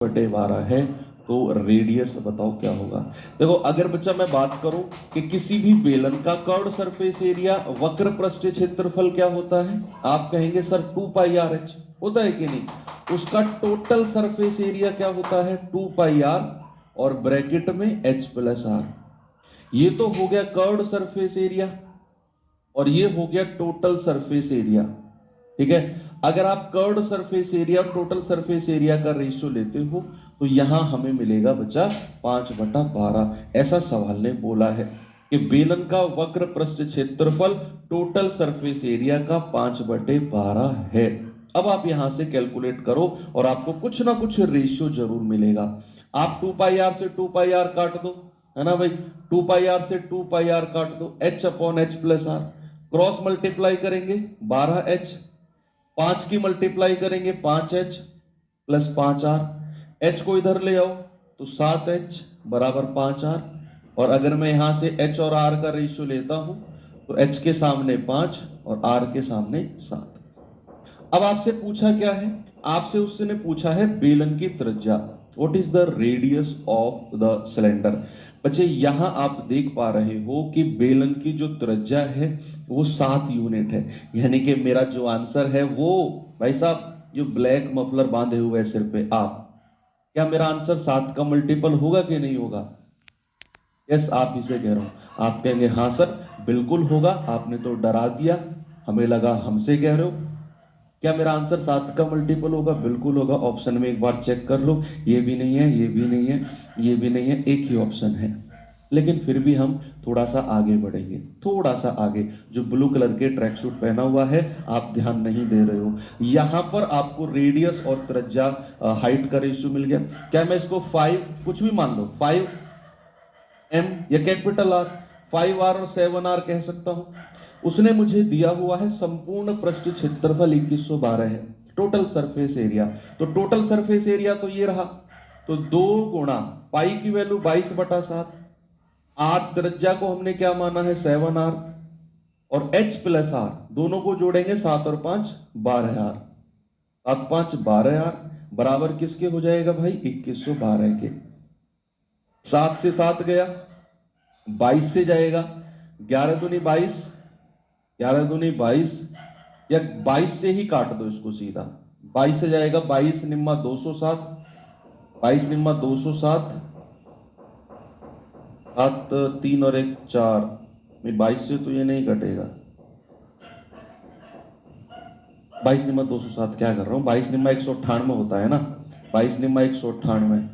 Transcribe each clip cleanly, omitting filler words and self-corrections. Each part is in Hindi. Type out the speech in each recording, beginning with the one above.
बटे 12 है तो रेडियस बताओ क्या होगा। देखो अगर बच्चा मैं बात करूं कि किसी भी बेलन का कर्व्ड सरफेस एरिया वक्र पृष्ठीय क्षेत्रफल क्या होता है, आप कहेंगे सर 2 पाई आर एच होता है कि नहीं। उसका टोटल सरफेस एरिया क्या होता है 2 पाई आर और ब्रैकेट में एच प्लस आर। ये तो हो गया कर्व्ड सरफेस एरिया और ये हो गया टोटल सरफेस एरिया। ठीक है, अगर आप कर्व्ड सरफेस एरिया और टोटल सरफेस एरिया का रेशियो लेते हो तो यहां हमें मिलेगा बच्चा 5/12। ऐसा सवाल ने बोला है कि बेलन का वक्र पृष्ठ क्षेत्रफल टोटल सरफेस एरिया का 5/12 है। अब आप यहां से कैलकुलेट करो और आपको कुछ ना कुछ रेशियो जरूर मिलेगा। आप 2 पाई आर से 2 पाई आर काट दो, है ना भाई। 2 पाई आर से 2 पाई आर काट दो, H upon H plus R, cross multiply करेंगे 12h, 5 की मल्टीप्लाई करेंगे 5h प्लस 5r, h को इधर ले आओ तो 7h बराबर 5r। और अगर मैं यहां से h और r का रेशियो लेता हूं तो h के सामने 5 और r के सामने 7। अब आपसे पूछा क्या है, आपसे उसने पूछा है बेलन की त्रिज्या, what is the radius of the cylinder. बच्चे यहां आप देख पा रहे हो कि बेलन की जो त्रिज्या है वो 7 यूनिट है। यानी कि मेरा जो आंसर है वो, भाई साहब जो ब्लैक मफलर बांधे हुए सिर पे आप, क्या मेरा आंसर 7 का मल्टीपल होगा कि नहीं होगा। यस, आप ही से कह रहा हूं। आप कहेंगे हाँ सर बिल्कुल होगा, आपने तो डरा दिया, हमें लगा हमसे कह रहे हो। क्या मेरा आंसर 7 का मल्टीपल होगा, बिल्कुल होगा। ऑप्शन में एक बार चेक कर लो, ये भी नहीं है, ये भी नहीं है, ये भी नहीं है, एक ही ऑप्शन है। लेकिन फिर भी हम थोड़ा सा आगे बढ़ेंगे, थोड़ा सा आगे। जो ब्लू कलर के ट्रैक सूट पहना हुआ है, आप ध्यान नहीं दे रहे हो, यहां पर आपको रेडियस और त्रिज्या हाइट का रेशियो मिल गया। क्या मैं इसको 5 कुछ भी मान लो, 5m या कैपिटल आर, 5r और 7r कह सकता हूं। उसने मुझे दिया हुआ है संपूर्ण पृष्ठ क्षेत्रफल 2112 है, टोटल सरफेस एरिया। तो टोटल सरफेस एरिया तो ये रहा, तो 2 गुणा पाई की वैल्यू 22/7, आर त्रिज्या को हमने क्या माना है 7r, और h प्लस आर दोनों को जोड़ेंगे 7 और 5 12r, 7 5 12r बराबर किसके हो जाएगा भाई 2112 के। 7 से 7 गया, 22 से जाएगा, 11 दूनी 22, 11 दूनी 22, या 22 से ही काट दो इसको सीधा, 22 से जाएगा 22 निम्मा 207, 22 निम्मा 207, 7 3 और 1 4, 22 से तो ये नहीं कटेगा। 22 निम्मा 207 क्या कर रहा हूँ, 22 निम्मा 198 होता है ना, 22 निम्मा 198,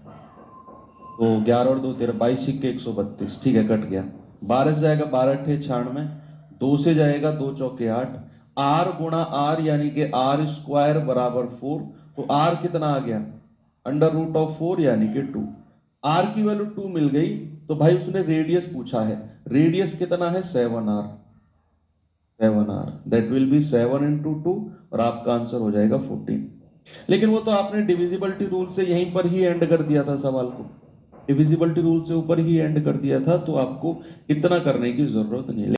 तो 11 और 2 13, 22 छिक्के 132, ठीक है कट गया। 12 से जाएगा 12 अट्ठे 96, 2 से जाएगा 2 चौके 8, आर गुणा आर यानी कि आर स्क्वायर बराबर 4, तो आर कितना आ गया अंडर रूट ऑफ 4 यानी कि 2। आर की वैल्यू 2 मिल गई, तो भाई उसने रेडियस पूछा है, रेडियस कितना है 7r, 7r that will be 7 into 2 और आपका आंसर हो जाएगा 14। लेकिन वो तो आपने डिविजिबिलिटी रूल से यहीं पर ही एंड कर दिया था सवाल को, डिविजिबिलिटी रूल से ऊपर ही एंड कर दिया था, तो आपको इतना करने की जरूरत नहीं है।